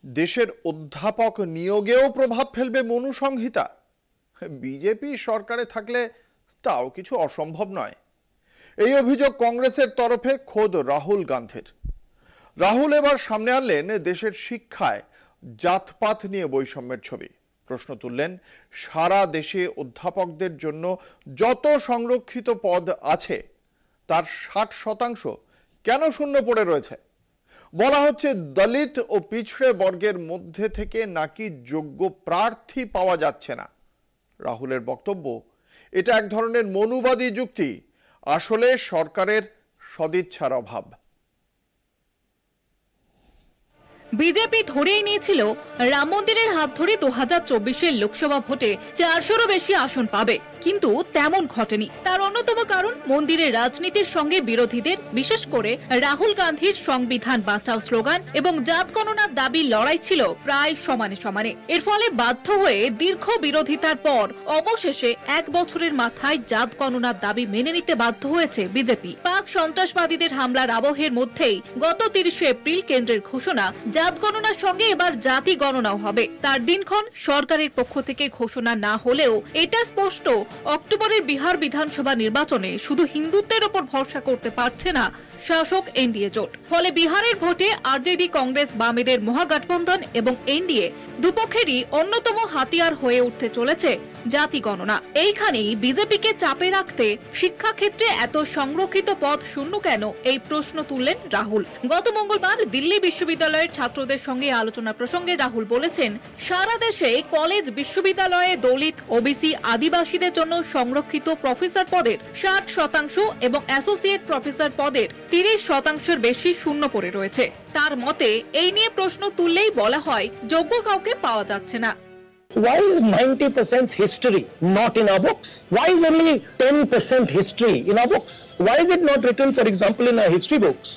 দেশের অধ্যাপক নিয়োগেও প্রভাব ফেলবে মনু সংহিতা। বিজেপি সরকারে থাকলে তাও কিছু অসম্ভব নয়। এই অভিযোগ কংগ্রেসের তরফে খোদ রাহুল গান্ধীর। রাহুল এবার সামনে আনলেন দেশের শিক্ষায় জাতপাত নিয়ে বৈষম্যের ছবি। প্রশ্ন তুললেন, সারা দেশে অধ্যাপকদের জন্য যত সংরক্ষিত পদ আছে তার 60% কেন শূন্য পড়ে রয়েছে? বলা হচ্ছে দলিত ও পিছড়ে বর্গের মধ্যে থেকে নাকি যোগ্য প্রার্থী পাওয়া যাচ্ছে না। রাহুলের বক্তব্য, এটা এক ধরনের মনুবাদী যুক্তি, আসলে সরকারের সদিচ্ছার অভাব। বিজেপি ধরেই নিয়েছিল রাম মন্দিরের হাত ধরে 2024-এর লোকসভা ভোটে 400-রও বেশি আসন পাবে, কিন্তু তেমন ঘটেনি। তার অন্যতম কারণ মন্দিরের রাজনীতির সঙ্গে বিরোধীদের, বিশেষ করে রাহুল গান্ধীর সংবিধান বাঁচাও স্লোগান এবং জাত গণনার দাবির লড়াই ছিল প্রায় সমানে সমানে। এর ফলে বাধ্য হয়ে দীর্ঘ বিরোধিতার পর অবশেষে 1 বছরের মাথায় জাত গণনার দাবি মেনে নিতে বাধ্য হয়েছে বিজেপি। পাক সন্ত্রাসবাদীদের হামলার আবহের মধ্যেই গত 30শে এপ্রিল কেন্দ্রের ঘোষণা, জাত গণনার সঙ্গে এবার জাতি গণনাও হবে। তার দিনক্ষণ সরকারের পক্ষ থেকে ঘোষণা না হলেও এটা স্পষ্ট, অক্টোবরের বিহার বিধানসভা নির্বাচনে শুধু হিন্দুত্বের ওপর ভরসা করতে পারছে না শাসক এনডিএ জোট। ফলে বিহারের ভোটে আরজেডি, কংগ্রেস, বামেদের মহাগঠবন্ধন এবং এনডিএ দুপক্ষেরই অন্যতম হাতিয়ার হয়ে উঠতে চলেছে জাতি গণনা। এইখানেই বিজেপিকে চাপে রাখতে শিক্ষাক্ষেত্রে এত সংরক্ষিত পদ শূন্য কেন, এই প্রশ্ন তুললেন রাহুল। গত মঙ্গলবার দিল্লি বিশ্ববিদ্যালয়ের ছাত্রদের সঙ্গে আলোচনা প্রসঙ্গে রাহুল বলেছেন, সারা দেশে কলেজ, বিশ্ববিদ্যালয়ে দলিত, ওবিসি, আদিবাসীদের জন্য সংরক্ষিত প্রফেসর পদের 60% এবং অ্যাসোসিয়েট প্রফেসর পদের 30%-এর বেশি শূন্য পড়ে রয়েছে। তার মতে এই নিয়ে প্রশ্ন তুললেই বলা হয় যোগ্য কাউকে পাওয়া যাচ্ছে না। Why is 90% history not in our books? Why is only 10% history in our books? Why is it not written, for example, in our history books,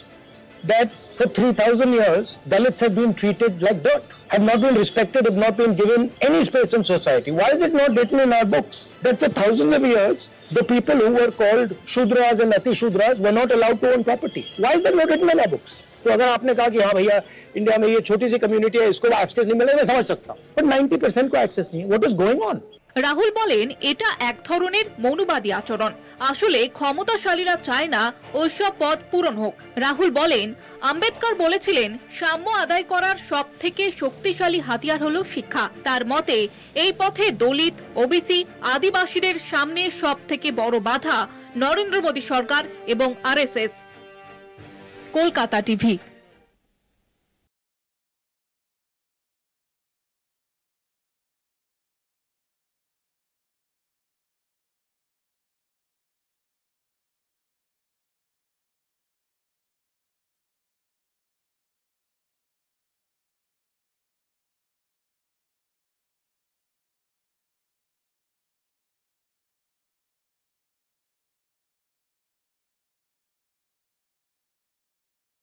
that for 3,000 years, Dalits have been treated like dirt, have not been respected, have not been given any space in society? Why is it not written in our books that for thousands of years, the people who were called Shudras and Ati Shudras were not allowed to own property? Why is that not written in our books? तो अगर आपने कहा कि हाँ भैया India में ये छोटी सी कम्युनिटी है, इसको एक्सेस नहीं मिले, मैं समझ सकता हूँ, but 90% को एक्सेस नहीं है। What is going on? Rahul বলেন, এটা এক ধরনের মনুবাদী আচরণ। আসলে ক্ষমতাশালীরা চায় না ওইসব পদ পূরণ হোক। রাহুল বলেন, আম্বেদকর বলেছিলেন সাম্য আদায় করার সব থেকে শক্তিশালী হাতিয়ার হলো শিক্ষা। তার মতে এই পথে দলিত, ওবিসি, আদিবাসীদের সামনে সব থেকে বড় বাধা নরেন্দ্র মোদী সরকার এবং আরএসএস। কলকাতা টিভি।